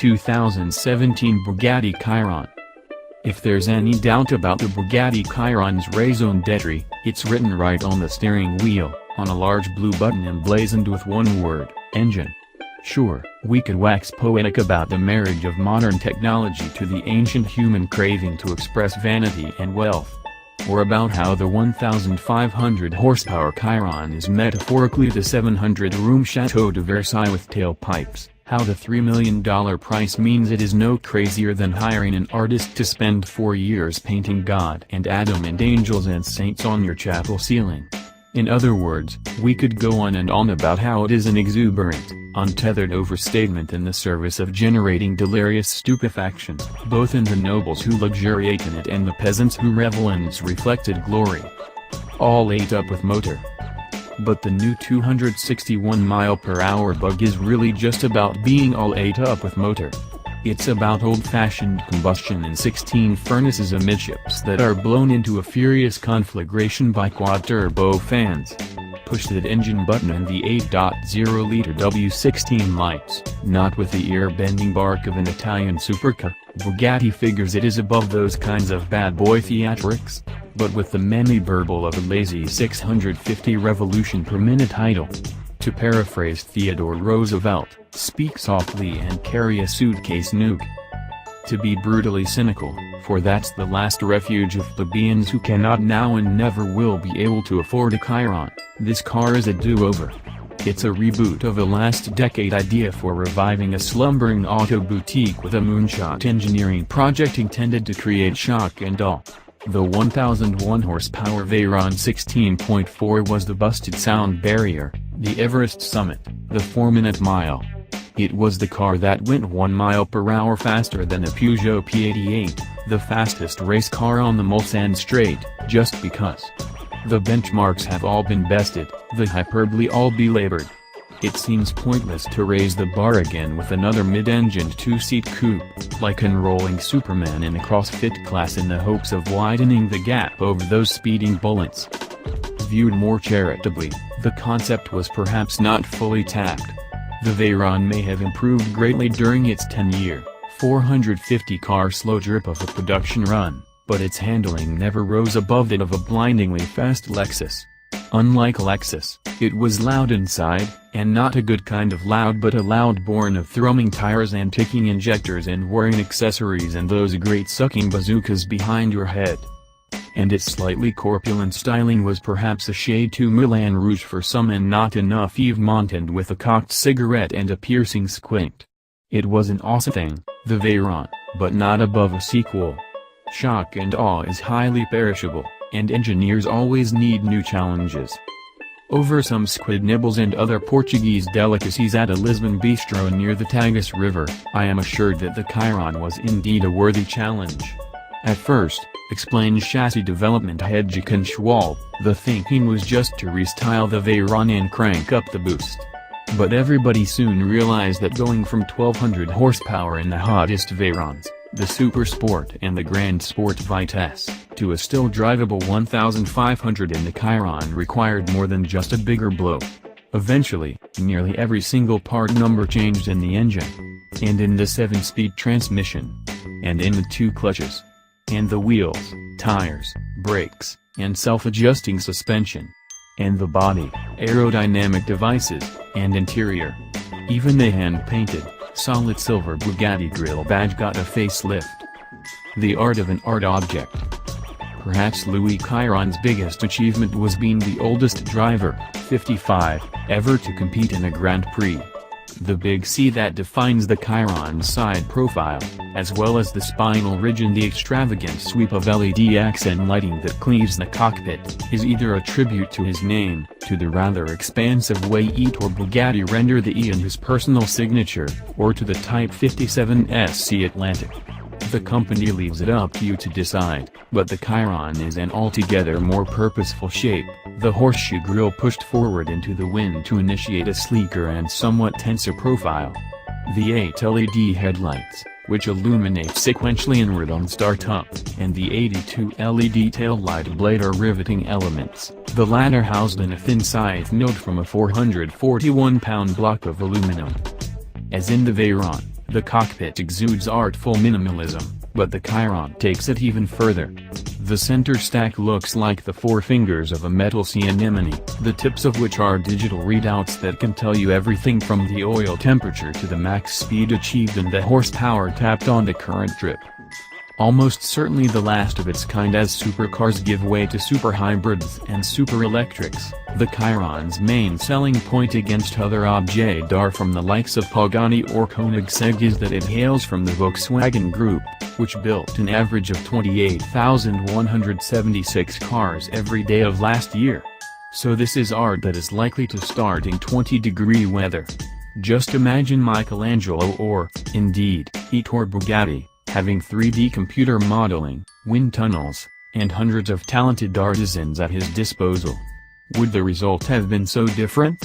2017 Bugatti Chiron. If there's any doubt about the Bugatti Chiron's raison d'etre, it's written right on the steering wheel, on a large blue button emblazoned with one word: engine. Sure, we could wax poetic about the marriage of modern technology to the ancient human craving to express vanity and wealth. Or about how the 1,500 horsepower Chiron is metaphorically the 700-room Chateau de Versailles with tailpipes, how the $3 million price means it is no crazier than hiring an artist to spend 4 years painting God and Adam and angels and saints on your chapel ceiling. In other words, we could go on and on about how it is an exuberant, untethered overstatement in the service of generating delirious stupefaction, both in the nobles who luxuriate in it and the peasants who revel in its reflected glory. All ate up with motor. But the new 261-mile-per-hour Bug is really just about being all ate up with motor. It's about old-fashioned combustion in 16 furnaces amidships that are blown into a furious conflagration by quad-turbo fans. Push that engine button and the 8.0-liter W16 lights, not with the ear-bending bark of an Italian supercar. Bugatti figures it is above those kinds of bad boy theatrics, but with the manly burble of a lazy 650 revolution per minute idle. To paraphrase Theodore Roosevelt, speak softly and carry a suitcase nuke. To be brutally cynical, for that's the last refuge of plebeians who cannot now and never will be able to afford a Chiron, this car is a do-over. It's a reboot of a last-decade idea for reviving a slumbering auto boutique with a moonshot engineering project intended to create shock and awe. The 1,001 horsepower Veyron 16.4 was the busted sound barrier, the Everest summit, the 4-minute mile. It was the car that went 1 mile per hour faster than a Peugeot P88, the fastest race car on the Mulsanne Straight, just because. The benchmarks have all been bested, the hyperbole all belabored. It seems pointless to raise the bar again with another mid-engined two-seat coupe, like enrolling Superman in a CrossFit class in the hopes of widening the gap over those speeding bullets. Viewed more charitably, the concept was perhaps not fully tapped. The Veyron may have improved greatly during its 10-year, 450-car slow drip of a production run, but its handling never rose above that of a blindingly fast Lexus. Unlike Lexus, it was loud inside, and not a good kind of loud but a loud born of thrumming tires and ticking injectors and whirring accessories and those great sucking bazookas behind your head. And its slightly corpulent styling was perhaps a shade too Moulin Rouge for some and not enough Yves Montand with a cocked cigarette and a piercing squint. It was an awesome thing, the Veyron, but not above a sequel. Shock and awe is highly perishable, and engineers always need new challenges. Over some squid nibbles and other Portuguese delicacies at a Lisbon bistro near the Tagus River, I am assured that the Chiron was indeed a worthy challenge. At first, explains chassis development head Jochen Schwalb, the thinking was just to restyle the Veyron and crank up the boost. But everybody soon realized that going from 1,200 horsepower in the hottest Veyrons, the Super Sport and the Grand Sport Vitesse, to a still drivable 1,500 in the Chiron required more than just a bigger blow. Eventually, nearly every single part number changed in the engine, and in the 7-speed transmission, and in the 2 clutches, and the wheels, tires, brakes, and self-adjusting suspension, and the body, aerodynamic devices, and interior. Even the hand-painted, solid silver Bugatti grille badge got a facelift. The art of an art object. Perhaps Louis Chiron's biggest achievement was being the oldest driver, 55, ever to compete in a Grand Prix. The big C that defines the Chiron's side profile, as well as the spinal ridge and the extravagant sweep of LED accent lighting that cleaves the cockpit, is either a tribute to his name, to the rather expansive way Ettore Bugatti render the E in his personal signature, or to the Type 57 SC Atlantic. The company leaves it up to you to decide, but the Chiron is an altogether more purposeful shape, the horseshoe grille pushed forward into the wind to initiate a sleeker and somewhat tenser profile. The 8 LED headlights, which illuminate sequentially inward on startup, and the 82 LED taillight blade are riveting elements, the latter housed in a thin scythe node from a 441-pound block of aluminum. As in the Veyron, The cockpit exudes artful minimalism, but the Chiron takes it even further. The center stack looks like the four fingers of a metal sea anemone, the tips of which are digital readouts that can tell you everything from the oil temperature to the max speed achieved and the horsepower tapped on the current trip. Almost certainly the last of its kind as supercars give way to superhybrids and super-electrics, the Chiron's main selling point against other objets d'art from the likes of Pagani or Koenigsegg is that it hails from the Volkswagen Group, which built an average of 28,176 cars every day of last year. So this is art that is likely to start in 20-degree weather. Just imagine Michelangelo or, indeed, Ettore Bugatti, having 3D computer modeling, wind tunnels, and hundreds of talented artisans at his disposal. Would the result have been so different?